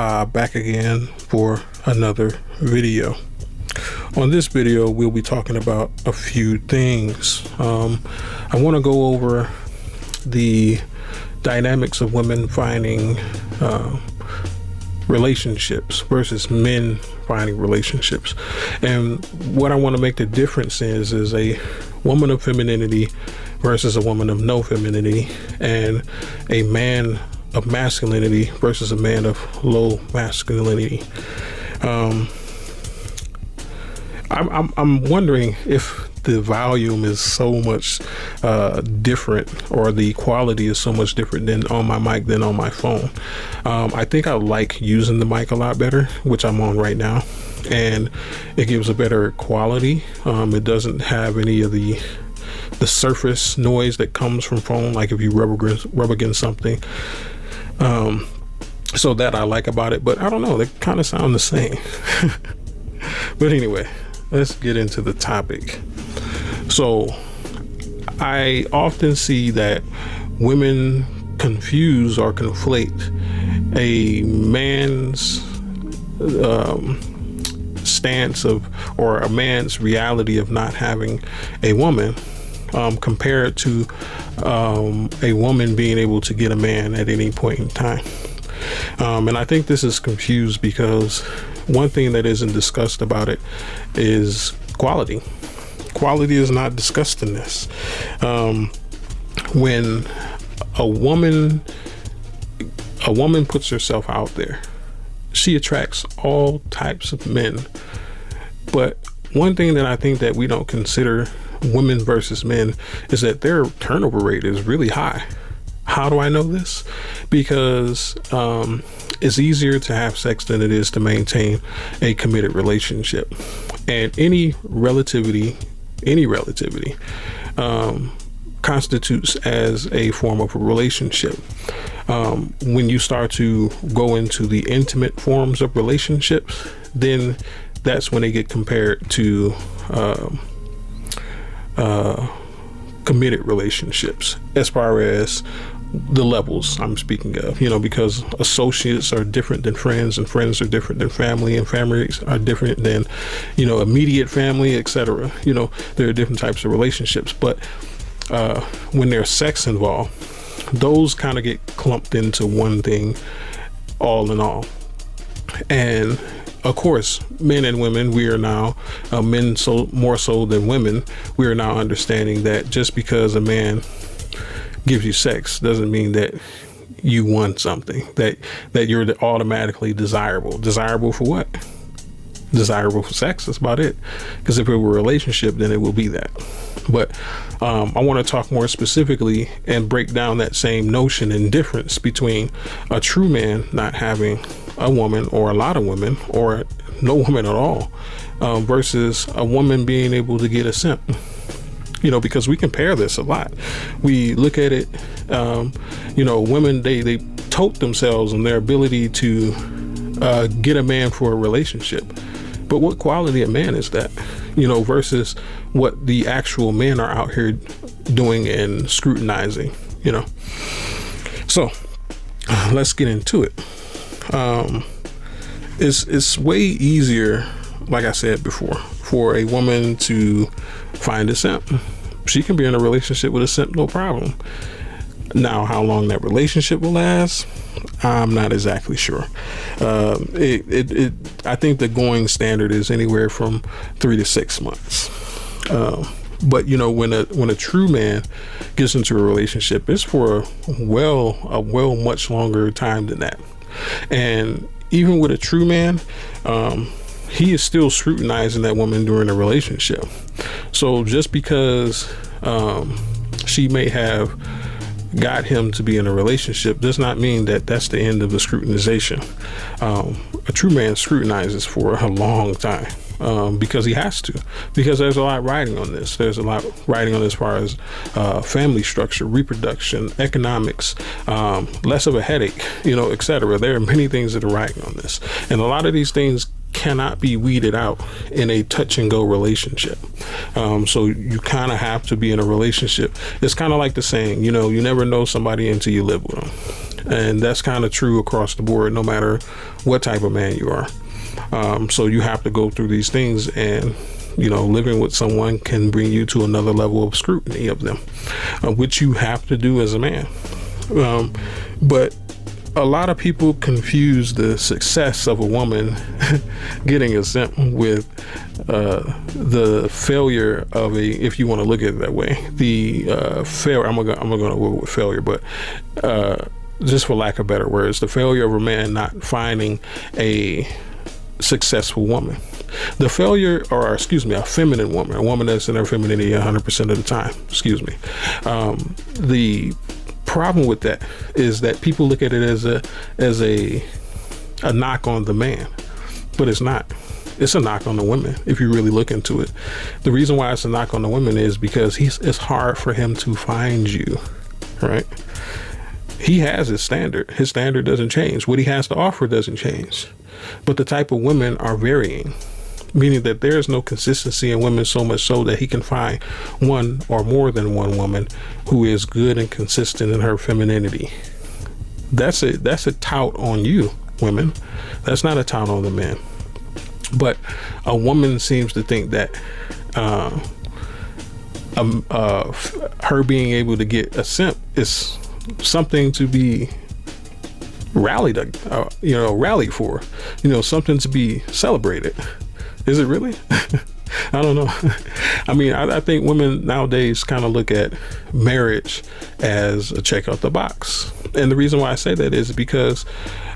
Back again for another video. On this video, we'll be talking about a few things. I want to go over the dynamics of women finding relationships versus men finding relationships. And what I want to make the difference is a woman of femininity versus a woman of no femininity, and a man of masculinity versus a man of low masculinity. I'm wondering if the volume is so much different, or the quality is so much different than on my mic than on my phone. I think I like using the mic a lot better, which I'm on right now, and it gives a better quality. It doesn't have any of the surface noise that comes from phone, like if you rub against something. So that I like about it, but I don't know, they kind of sound the same. But anyway, let's get into the topic. So I often see that women confuse or conflate a man's stance of, or a man's reality of not having a woman, compared to a woman being able to get a man at any point in time. And I think this is confused because one thing that isn't discussed about it is quality. Quality is not discussed in this. When a woman puts herself out there, she attracts all types of men. But one thing that I think that we don't consider, women versus men, is that their turnover rate is really high. How do I know this? Because it's easier to have sex than it is to maintain a committed relationship. And any relativity constitutes as a form of a relationship. When you start to go into the intimate forms of relationships, then that's when they get compared to committed relationships, as far as the levels I'm speaking of, because associates are different than friends, and friends are different than family, and families are different than, immediate family, etc. There are different types of relationships, but when there's sex involved, those kind of get clumped into one thing, all in all. And of course, men and women, we are now, men more so than women, we are now understanding that just because a man gives you sex doesn't mean that you want something, that you're automatically desirable. Desirable for what? Desirable for sex. That's about it. Because if it were a relationship, then it will be that. But I want to talk more specifically and break down that same notion and difference between a true man not having a woman, or a lot of women, or no woman at all, versus a woman being able to get a simp. Because we compare this a lot. We look at it, women, they tote themselves on their ability to get a man for a relationship. But what quality of man is that? Versus what the actual men are out here doing and scrutinizing, So let's get into it. It's way easier, like I said before, for a woman to find a simp. She can be in a relationship with a simp, no problem. Now, how long that relationship will last, I'm not exactly sure. I think the going standard is anywhere from 3 to 6 months. But when a true man gets into a relationship, it's for a much longer time than that. And even with a true man, he is still scrutinizing that woman during a relationship. So just because she may have got him to be in a relationship does not mean that that's the end of the scrutinization. A true man scrutinizes for a long time, because he has to, because there's a lot riding on this. There's a lot riding on as far as family structure, reproduction, economics, less of a headache, etc. There are many things that are riding on this, and a lot of these things cannot be weeded out in a touch and go relationship. So you kind of have to be in a relationship. It's kind of like the saying, you never know somebody until you live with them. And that's kind of true across the board, no matter what type of man you are. So you have to go through these things, and living with someone can bring you to another level of scrutiny of them, which you have to do as a man. But a lot of people confuse the success of a woman getting a simp with the failure of if you want to look at it that way, the failure. I'm gonna work with failure, but just for lack of better words, the failure of a man not finding a successful woman. The failure, or excuse me, a feminine woman, a woman that's in her femininity 100% of the time. Excuse me. The problem with that is that people look at it as a knock on the man, but it's not. It's a knock on the women if you really look into it. The reason why it's a knock on the women is because it's hard for him to find you, right? He has his standard. His standard doesn't change. What he has to offer doesn't change. But the type of women are varying, meaning that there is no consistency in women, so much so that he can find one or more than one woman who is good and consistent in her femininity. That's a tout on you, women. That's not a tout on the men. But a woman seems to think that her being able to get a simp is something to be rallied for, something to be celebrated. Is it really? I don't know. I mean, I think women nowadays kind of look at marriage as a check out the box. And the reason why I say that is because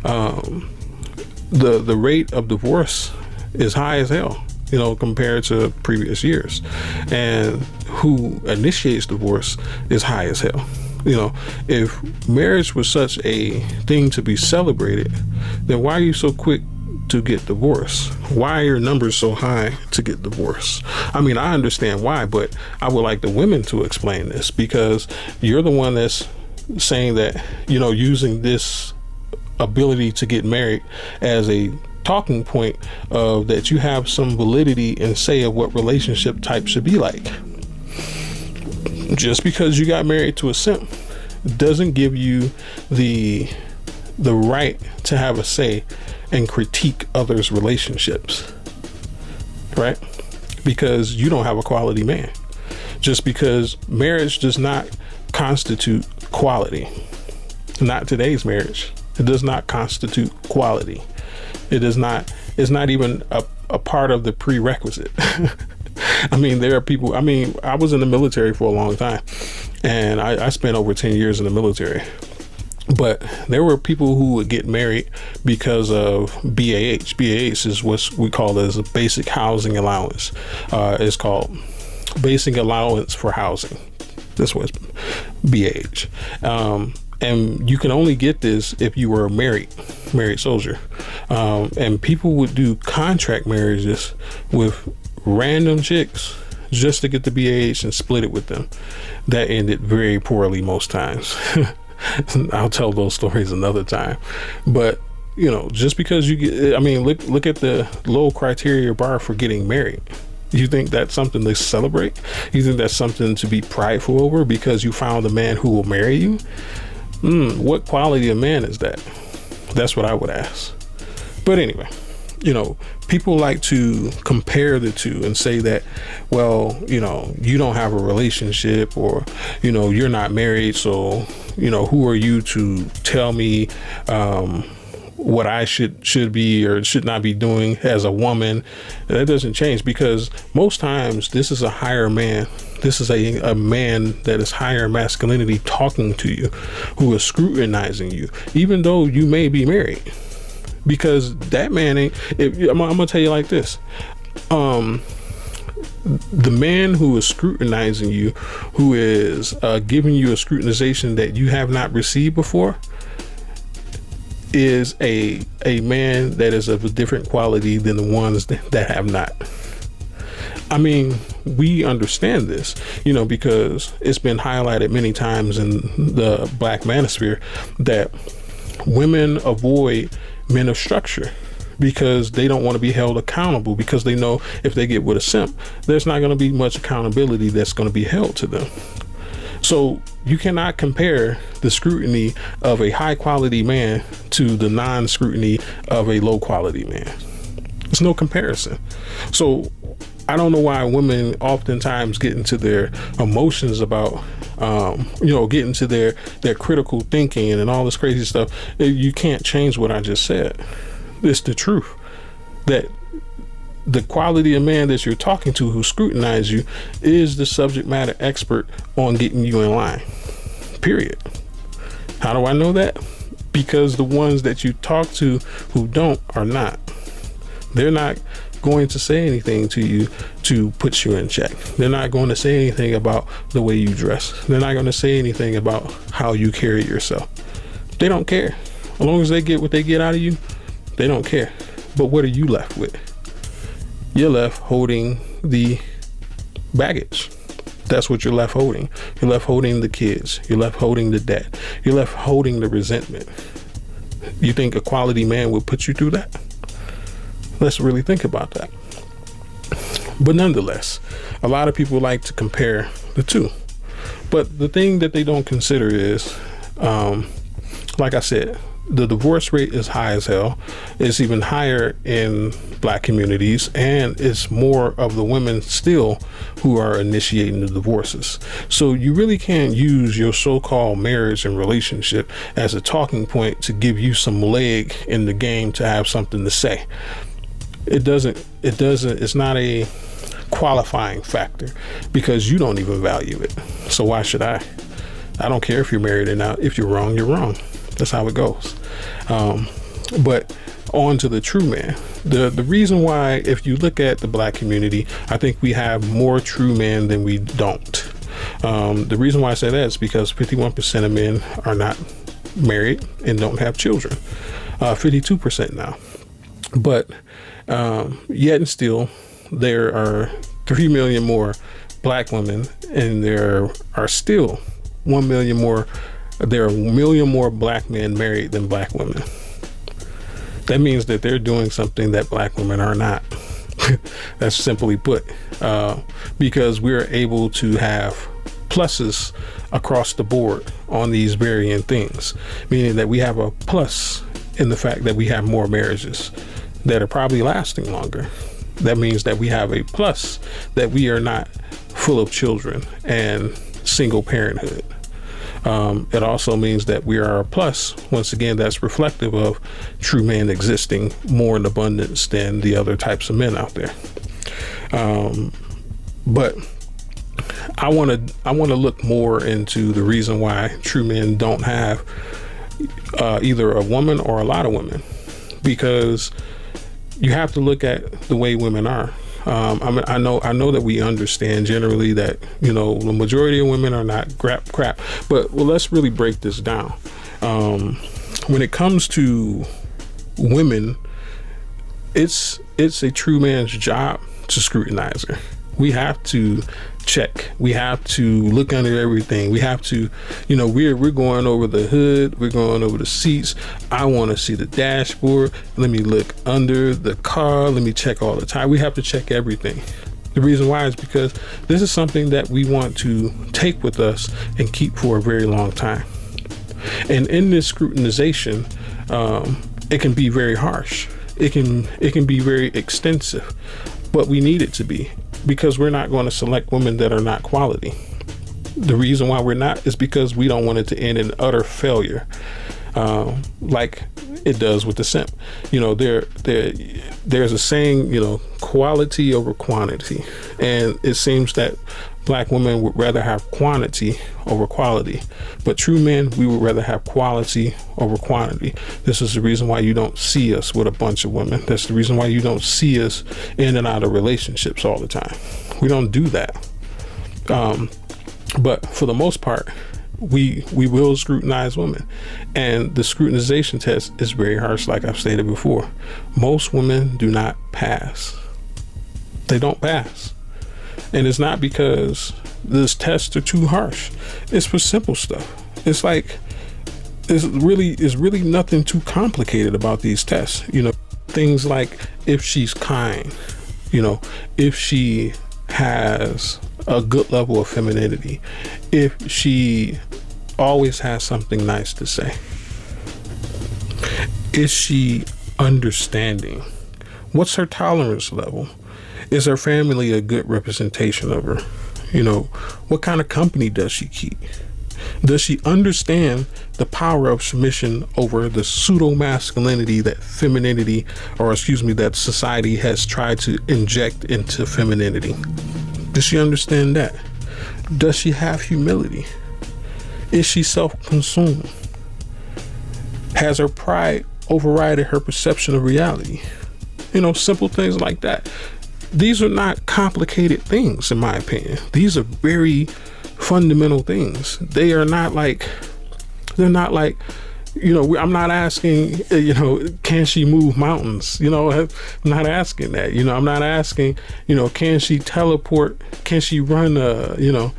the rate of divorce is high as hell, compared to previous years. And who initiates divorce is high as hell. If marriage was such a thing to be celebrated, then why are you so quick to get divorced? Why are your numbers so high to get divorced? I mean, I understand why, but I would like the women to explain this, because you're the one that's saying that, using this ability to get married as a talking point of that you have some validity and say of what relationship type should be like. Just because you got married to a simp doesn't give you the right to have a say and critique others' relationships, right? Because you don't have a quality man. Just because marriage does not constitute quality. Not today's marriage. It does not constitute quality. It is not. It's not even a part of the prerequisite. I mean, there are people. I mean, I was in the military for a long time, and I spent over 10 years in the military. But there were people who would get married because of BAH. BAH is what we call as a basic housing allowance. It's called basic allowance for housing. This was BAH. And you can only get this if you were a married soldier. And people would do contract marriages with random chicks just to get the BAH and split it with them. That ended very poorly most times. I'll tell those stories another time. But just because you get, I mean, look at the low criteria bar for getting married. You think that's something to celebrate? You think that's something to be prideful over because you found a man who will marry you? What quality of man is that? That's what I would ask. But anyway, people like to compare the two and say that, well, you don't have a relationship, or, you're not married. So, who are you to tell me what I should be or should not be doing as a woman? That doesn't change, because most times this is a higher man. This is a man that is higher masculinity talking to you, who is scrutinizing you, even though you may be married. Because that man ain't, I'm gonna tell you like this. The man who is scrutinizing you, who is giving you a scrutinization that you have not received before, is a man that is of a different quality than the ones that have not. I mean, we understand this, because it's been highlighted many times in the Black manosphere that women avoid men of structure because they don't want to be held accountable, because they know if they get with a simp, there's not going to be much accountability that's going to be held to them. So You cannot compare the scrutiny of a high quality man to the non-scrutiny of a low quality man. There's no comparison. So I don't know why women oftentimes get into their emotions about, get into their critical thinking and all this crazy stuff. You can't change what I just said. It's the truth that the quality of man that you're talking to who scrutinize you is the subject matter expert on getting you in line. Period. How do I know that? Because the ones that you talk to who don't are not. They're not going to say anything to you to put you in check. They're not going to say anything about the way you dress. They're not going to say anything about how you carry yourself. They don't care. As long as they get what they get out of you, they don't care. But what are you left with? You're left holding the baggage. That's what you're left holding. You're left holding the kids. You're left holding the debt. You're left holding the resentment. You think a quality man would put you through that? Let's really think about that. But nonetheless, a lot of people like to compare the two. But the thing that they don't consider is, like I said, the divorce rate is high as hell. It's even higher in Black communities, and it's more of the women still who are initiating the divorces. So you really can't use your so-called marriage and relationship as a talking point to give you some leg in the game to have something to say. It's not a qualifying factor because you don't even value it. So why should I? I don't care if you're married or not. If you're wrong, you're wrong. That's how it goes. But on to the true man. The reason why, if you look at the Black community, I think we have more true men than we don't. The reason why I say that is because 51% of men are not married and don't have children. 52% now. But yet and still, there are 3 million more Black women, and there are still 1 million more. There are 1 million more Black men married than Black women. That means that they're doing something that Black women are not. That's simply put, because we're able to have pluses across the board on these varying things, meaning that we have a plus in the fact that we have more marriages that are probably lasting longer. That means that we have a plus that we are not full of children and single parenthood. It also means that we are a plus. Once again, that's reflective of true men existing more in abundance than the other types of men out there. But I want to look more into the reason why true men don't have either a woman or a lot of women, because you have to look at the way women are. I know that we understand generally that, the majority of women are not crap, but let's really break this down. When it comes to women, it's a true man's job to scrutinize her. We have to check. We have to look under everything. We have to, we're going over the hood. We're going over the seats. I want to see the dashboard. Let me look under the car. Let me check all the time. We have to check everything. The reason why is because this is something that we want to take with us and keep for a very long time. And in this scrutinization, it can be very harsh. It can be very extensive, but we need it to be, because we're not going to select women that are not quality. The reason why we're not is because we don't want it to end in utter failure, like it does with the simp. There's a saying, quality over quantity, and it seems that Black women would rather have quantity over quality, but true men, we would rather have quality over quantity. This is the reason why you don't see us with a bunch of women. That's the reason why you don't see us in and out of relationships all the time. We don't do that. But for the most part, we will scrutinize women, and the scrutinization test is very harsh. Like I've stated before, most women do not pass. They don't pass. And it's not because these tests are too harsh. It's for simple stuff. It's like, it's really nothing too complicated about these tests. Things like if she's kind, if she has a good level of femininity, if she always has something nice to say? Is she understanding? What's her tolerance level? Is her family a good representation of her? You know, what kind of company does she keep? Does she understand the power of submission over the pseudo masculinity that femininity, or excuse me, that society has tried to inject into femininity? Does she understand that? Does she have humility? Is she self-consumed? Has her pride overridden her perception of reality? You know, simple things like that. These are not complicated things, in my opinion. These are very fundamental things. They are not like, they're not like, you know, I'm not asking, you know, can she move mountains? You know, I'm not asking that. You know, I'm not asking, you know, can she teleport? Can she run, you know,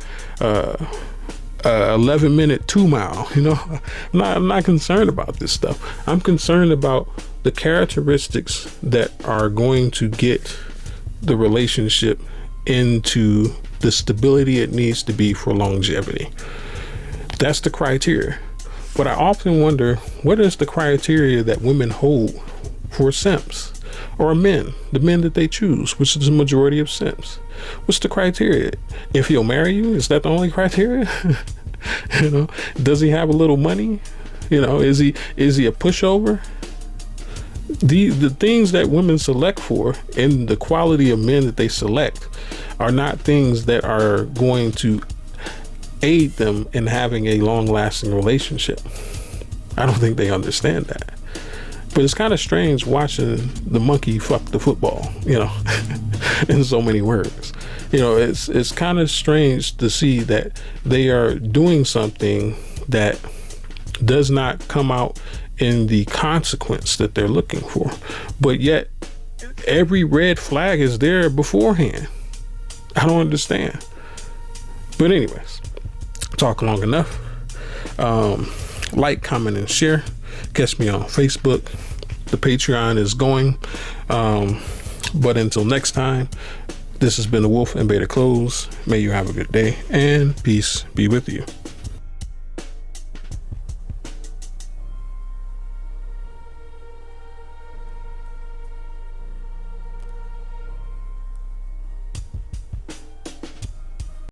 11-minute 2-mile? You know, I'm not concerned about this stuff. I'm concerned about the characteristics that are going to get the relationship into the stability it needs to be for longevity. That's the criteria. But I often wonder, what is the criteria that women hold for simps, or men, the men that they choose, which is the majority of simps? What's the criteria? If he'll marry you, is that the only criteria? You know, does he have a little money? You know, is he a pushover? The things that women select for and the quality of men that they select are not things that are going to aid them in having a long-lasting relationship. I don't think they understand that. But it's kind of strange watching the monkey fuck the football, you know, in so many words. You know, it's kind of strange to see that they are doing something that does not come out in the consequence that they're looking for, but yet every red flag is there beforehand. I don't understand. But anyways, talk long enough. Like, comment, and share. Catch me on Facebook. The Patreon is going. But until next time, this has been the Wolf and Beta Close. May you have a good day, and peace be with you.